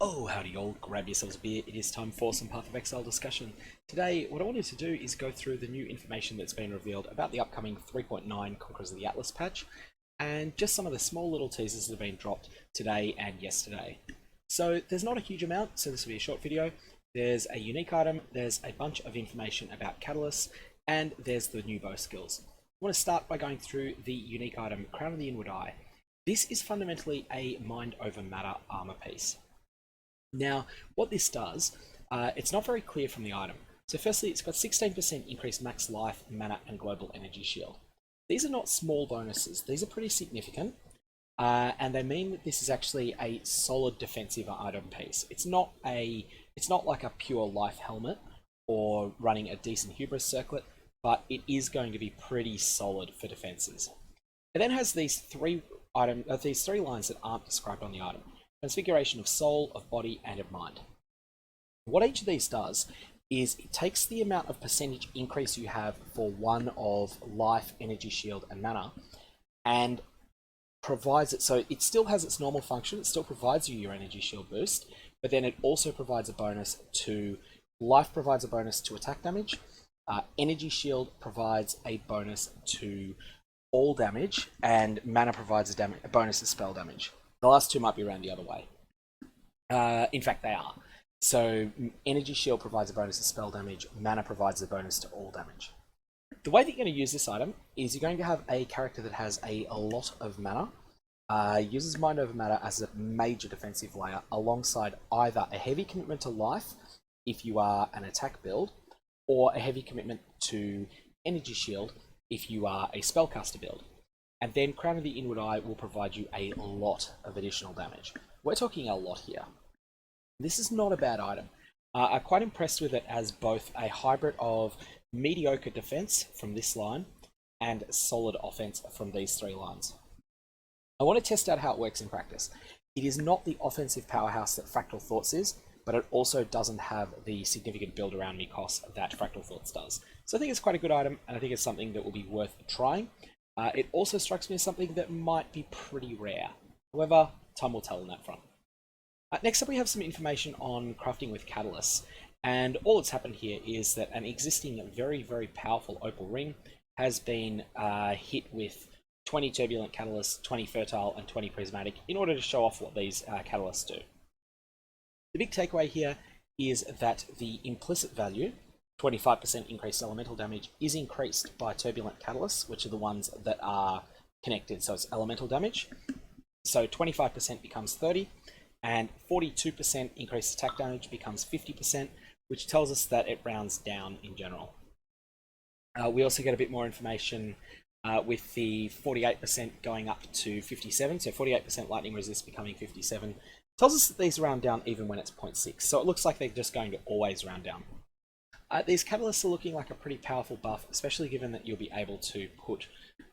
Oh, howdy all, grab yourselves a beer, it is time for some Path of Exile discussion. Today, what I wanted to do is go through the new information that's been revealed about the upcoming 3.9 Conquerors of the Atlas patch, and just some of the small little teasers that have been dropped today and yesterday. So there's not a huge amount, so this will be a short video. There's a unique item, there's a bunch of information about catalysts, and there's the new bow skills. I want to start by going through the unique item, Crown of the Inward Eye. This is fundamentally a mind over matter armor piece. Now, what this does, it's not very clear from the item. So firstly, it's got 16% increased max life, mana, and global energy shield. These are not small bonuses. These are pretty significant, and they mean that this is actually a solid defensive item piece. It's not like a pure life helmet or running a decent hubris circlet, but it is going to be pretty solid for defenses. It then has these three lines that aren't described on the item. Transfiguration of soul, of body, and of mind. What each of these does is it takes the amount of percentage increase you have for one of life, energy, shield, and mana, and provides it so it still has its normal function. It still provides you your energy shield boost, but then it also provides a bonus to life, provides a bonus to attack damage. Energy shield provides a bonus to all damage, and mana provides a bonus to spell damage. The last two might be around the other way. In fact, they are. So Energy Shield provides a bonus to spell damage, mana provides a bonus to all damage. The way that you're going to use this item is you're going to have a character that has a lot of mana, uses Mind Over Matter as a major defensive layer, alongside either a heavy commitment to life, if you are an attack build, or a heavy commitment to Energy Shield, if you are a spellcaster build. And then Crown of the Inward Eye will provide you a lot of additional damage. We're talking a lot here. This is not a bad item. I'm quite impressed with it as both a hybrid of mediocre defense from this line and solid offense from these three lines. I want to test out how it works in practice. It is not the offensive powerhouse that Fractal Thoughts is, but it also doesn't have the significant build around me cost that Fractal Thoughts does. So I think it's quite a good item, and I think it's something that will be worth trying. It also strikes me as something that might be pretty rare. However, time will tell on that front. Next up, we have some information on crafting with catalysts. And all that's happened here is that an existing very, very powerful opal ring has been hit with 20 turbulent catalysts, 20 fertile, and 20 prismatic in order to show off what these catalysts do. The big takeaway here is that the implicit value, 25% increased elemental damage, is increased by turbulent catalysts, which are the ones that are connected, so it's elemental damage. So 25% becomes 30, and 42% increased attack damage becomes 50%, which tells us that it rounds down in general. We also get a bit more information with the 48% going up to 57, so 48% lightning resist becoming 57. Tells us that these round down even when it's 0.6, so it looks like they're just going to always round down. These catalysts are looking like a pretty powerful buff, especially given that you'll be able to put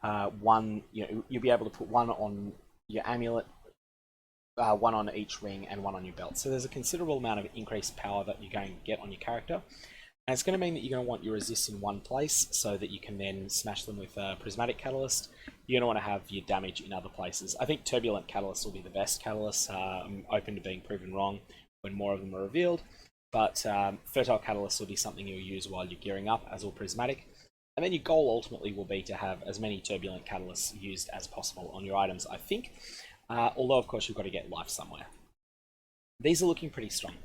you'll be able to put one on your amulet, one on each ring, and one on your belt. So there's a considerable amount of increased power that you're going to get on your character. And it's going to mean that you're going to want your resists in one place so that you can then smash them with a prismatic catalyst. You're going to want to have your damage in other places. I think turbulent catalysts will be the best catalysts. I'm open to being proven wrong when more of them are revealed. But fertile catalysts will be something you'll use while you're gearing up, as will prismatic. And then your goal ultimately will be to have as many turbulent catalysts used as possible on your items, I think. Although, of course, you've got to get life somewhere. These are looking pretty strong.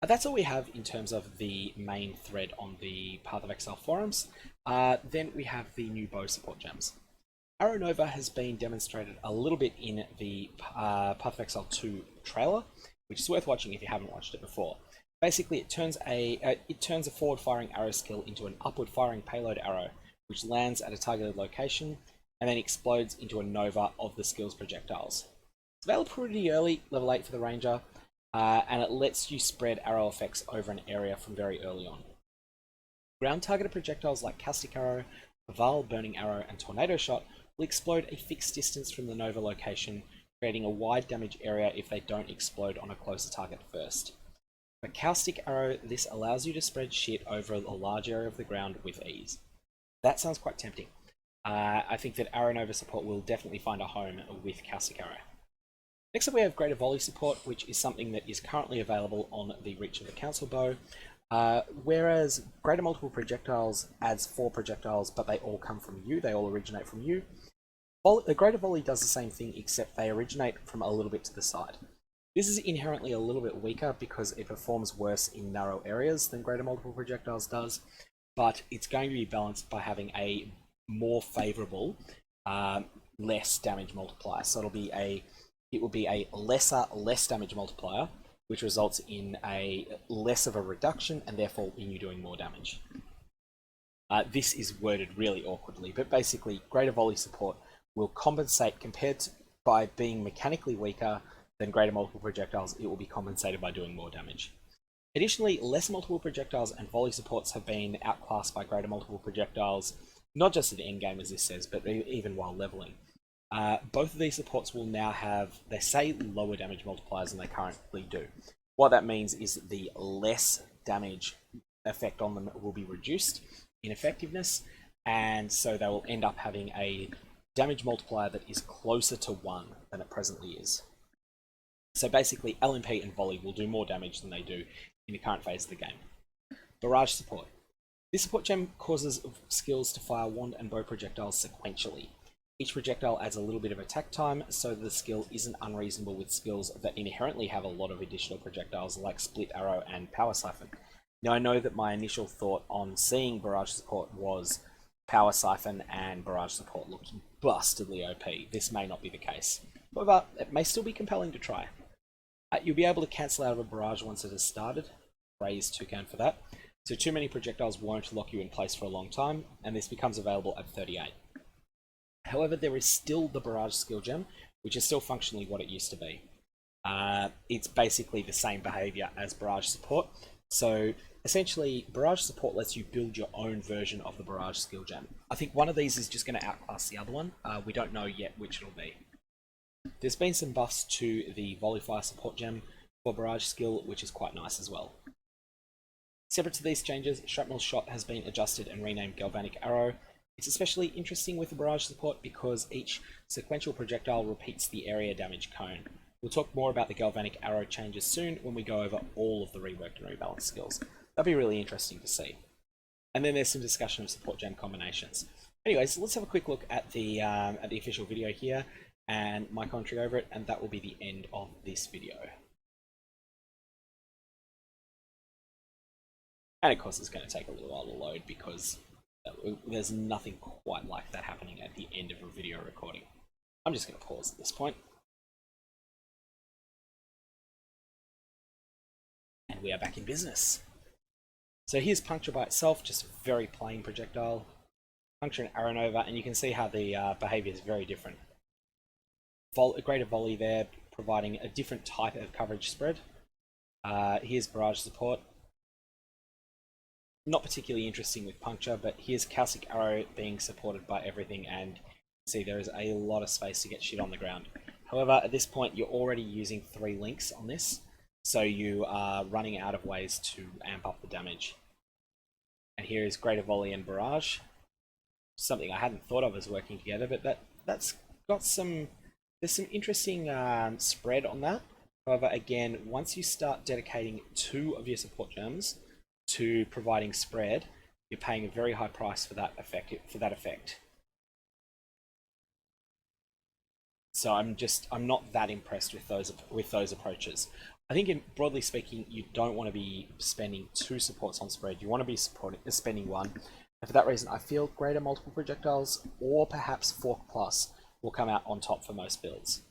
That's all we have in terms of the main thread on the Path of Exile forums. Then we have the new bow support gems. Arrow Nova has been demonstrated a little bit in the Path of Exile 2 trailer, which is worth watching if you haven't watched it before. Basically, it turns a forward-firing arrow skill into an upward-firing payload arrow, which lands at a targeted location and then explodes into a nova of the skill's projectiles. It's available pretty early, level 8 for the Ranger, and it lets you spread arrow effects over an area from very early on. Ground-targeted projectiles like Caustic Arrow, Val, Burning Arrow, and Tornado Shot will explode a fixed distance from the nova location, creating a wide damage area if they don't explode on a closer target first. For Caustic Arrow, this allows you to spread shit over a large area of the ground with ease. That sounds quite tempting. I think that Arrow Nova support will definitely find a home with Caustic Arrow. Next up we have greater volley support, which is something that is currently available on the Reach of the Council bow. Whereas greater multiple projectiles adds 4 projectiles, but they all come from you, they all originate from you. The greater volley does the same thing, except they originate from a little bit to the side. This is inherently a little bit weaker because it performs worse in narrow areas than greater multiple projectiles does, but it's going to be balanced by having a more favourable, less damage multiplier. So it will be a less damage multiplier, which results in a less of a reduction and therefore in you doing more damage. This is worded really awkwardly, but basically greater volley support will compensate by being mechanically weaker than greater multiple projectiles. It will be compensated by doing more damage. Additionally, less multiple projectiles and volley supports have been outclassed by greater multiple projectiles, not just at the endgame as this says, but even while leveling. Both of these supports will now have, they say, lower damage multipliers than they currently do. What that means is the less damage effect on them will be reduced in effectiveness, and so they will end up having a damage multiplier that is closer to 1 than it presently is. So basically, LMP and volley will do more damage than they do in the current phase of the game. Barrage support. This support gem causes skills to fire wand and bow projectiles sequentially. Each projectile adds a little bit of attack time, so the skill isn't unreasonable with skills that inherently have a lot of additional projectiles like Split Arrow and Power Siphon. Now I know that my initial thought on seeing Barrage support was Power Siphon and Barrage support looks bustedly OP. This may not be the case. However, it may still be compelling to try. You'll be able to cancel out of a barrage once it has started. Raise Toucan for that. So too many projectiles won't lock you in place for a long time, and this becomes available at 38. However, there is still the Barrage skill gem, which is still functionally what it used to be. It's basically the same behavior as Barrage support. So essentially, Barrage support lets you build your own version of the Barrage skill gem. I think one of these is just going to outclass the other one. We don't know yet which it'll be. There's been some buffs to the Volley Fire support gem for Barrage skill, which is quite nice as well. Separate to these changes, Shrapnel Shot has been adjusted and renamed Galvanic Arrow. It's especially interesting with the Barrage support because each sequential projectile repeats the area damage cone. We'll talk more about the Galvanic Arrow changes soon when we go over all of the reworked and rebalanced skills. That'll be really interesting to see. And then there's some discussion of support gem combinations. Anyways, let's have a quick look at the official video here and my commentary over it, and that will be the end of this video. And of course it's going to take a little while to load because there's nothing quite like that happening at the end of a video recording. I'm just going to pause at this point. And we are back in business. So here's Puncture by itself, just a very plain projectile. Puncture and Arrow Nova, and you can see how the behavior is very different. A greater volley there, providing a different type of coverage spread. Here's Barrage support. Not particularly interesting with Puncture, but here's Caustic Arrow being supported by everything, and see there is a lot of space to get shit on the ground. However, at this point you're already using 3 links on this, so you are running out of ways to amp up the damage. And here is Greater Volley and Barrage. Something I hadn't thought of as working together, but that's got some... There's some interesting spread on that. However, again, once you start dedicating 2 of your support gems to providing spread, you're paying a very high price for that effect. So I'm not that impressed with those approaches. I think, broadly speaking, you don't want to be spending 2 supports on spread. You want to be spending 1. And for that reason, I feel greater multiple projectiles or perhaps Fork Plus will come out on top for most builds.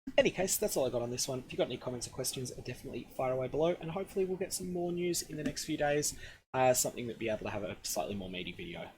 In any case, that's all I got on this one. If you've got any comments or questions, definitely fire away below, and hopefully we'll get some more news in the next few days, something that will be able to have a slightly more meaty video.